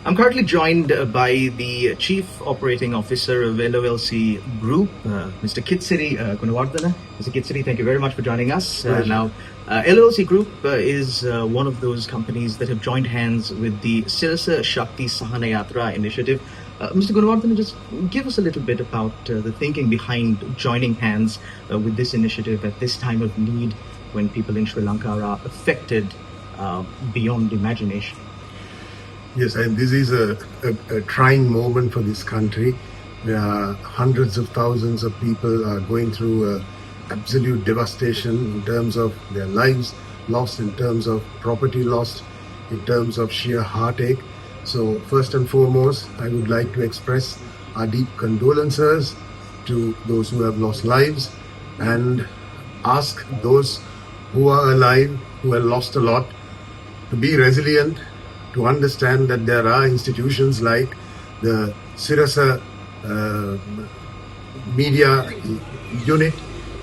I'm currently joined by the Chief Operating Officer of LOLC Group, Mr. Kitsiri Gunawardana. Mr. Kitsiri, thank you very much for joining us. LOLC Group is one of those companies that have joined hands with the Sirasa Shakti Sahana Yathra Initiative. Mr. Gunawardana, just give us a little bit about the thinking behind joining hands with this initiative at this time of need when people in Sri Lanka are affected beyond imagination. Yes, and this is a trying moment for this country, where hundreds of thousands of people are going through absolute devastation in terms of their lives lost, in terms of property lost, in terms of sheer heartache. So first and foremost, I would like to express our deep condolences to those who have lost lives and ask those who are alive, who have lost a lot, to be resilient, to understand that there are institutions like the Sirasa media unit,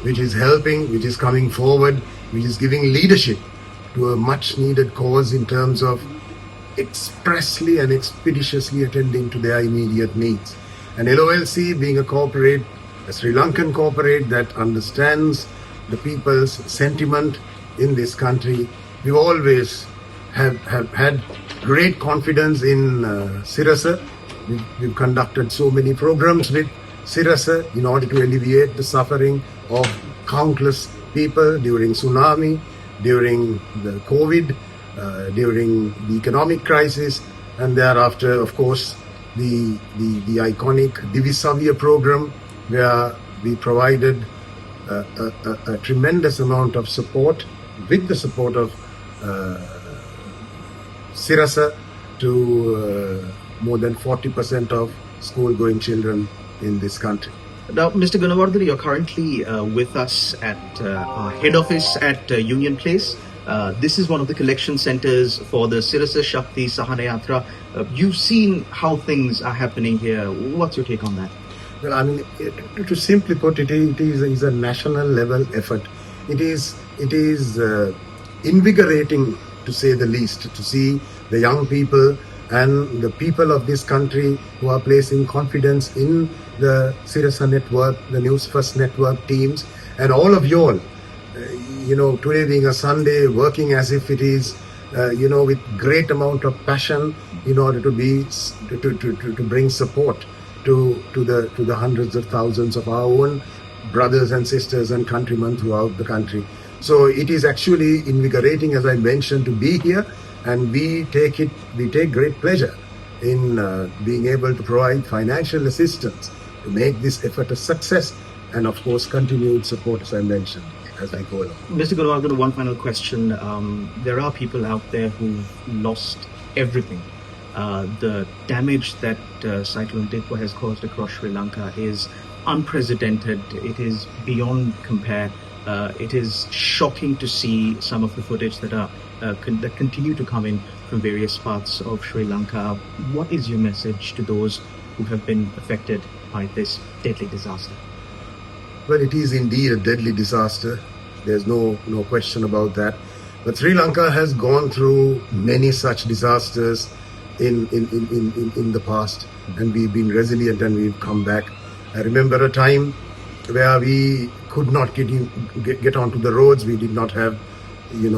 which is helping, which is coming forward, which is giving leadership to a much needed cause in terms of expressly and expeditiously attending to their immediate needs. And LOLC, being a corporate, a Sri Lankan corporate that understands the people's sentiment in this country, we always have had great confidence in Sirasa. We've conducted so many programs with Sirasa in order to alleviate the suffering of countless people during tsunami, during the COVID, during the economic crisis, and thereafter, of course, the iconic Divisavya program, where we provided a tremendous amount of support with the support of Sirasa to more than 40% of school-going children in this country. Now, Mr. Gunawardana, you're currently with us at our head office at Union Place. This is one of the collection centers for the Sirasa Shakti Sahana Yatra. You've seen how things are happening here. What's your take on that? Well, I mean, to simply put it, it is a national level effort. It is invigorating, to say the least, to see the young people and the people of this country who are placing confidence in the Sirasa network, the Newsfirst network teams, and all of you all. Today being a Sunday, working as if it is, with great amount of passion in order to bring support to the hundreds of thousands of our own brothers and sisters and countrymen throughout the country. So it is actually invigorating, as I mentioned, to be here, and we take great pleasure in being able to provide financial assistance to make this effort a success, and of course continued support, as I mentioned, as I go along. Mr. Gunawardana, one final question. There are people out there who've lost everything. The damage that Cyclone Dipwa has caused across Sri Lanka is unprecedented. It is beyond compare. It is shocking to see some of the footage that continue to come in from various parts of Sri Lanka. What is your message to those who have been affected by this deadly disaster? Well, it is indeed a deadly disaster. There's no question about that. But Sri Lanka has gone through many such disasters in the past, and we've been resilient and we've come back. I remember a time where we could not get onto the roads. We did not have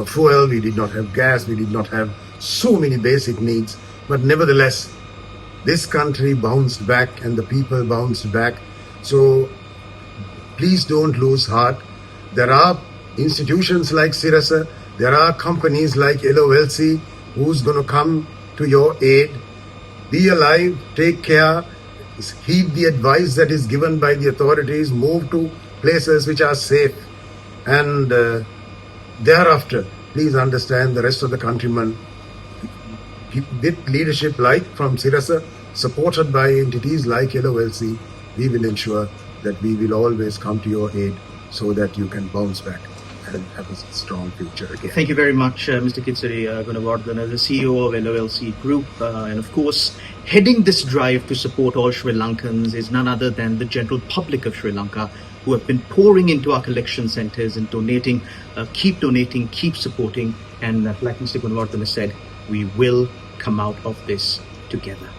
fuel, we did not have gas, we did not have so many basic needs. But nevertheless, this country bounced back and the people bounced back. So please don't lose heart. There are institutions like Sirasa, there are companies like LOLC who's going to come to your aid. Be alive, take care, heed the advice that is given by the authorities, move to places which are safe, and thereafter, please understand the rest of the countrymen, with leadership like from Sirasa, supported by entities like LOLC, we will ensure that we will always come to your aid so that you can bounce back and have a strong future again. Thank you very much, Mr. Kitsiri Gunawardana, the CEO of LOLC Group. And of course, heading this drive to support all Sri Lankans is none other than the general public of Sri Lanka, who have been pouring into our collection centers and donating, keep supporting. And like Mr. Gunawardana said, we will come out of this together.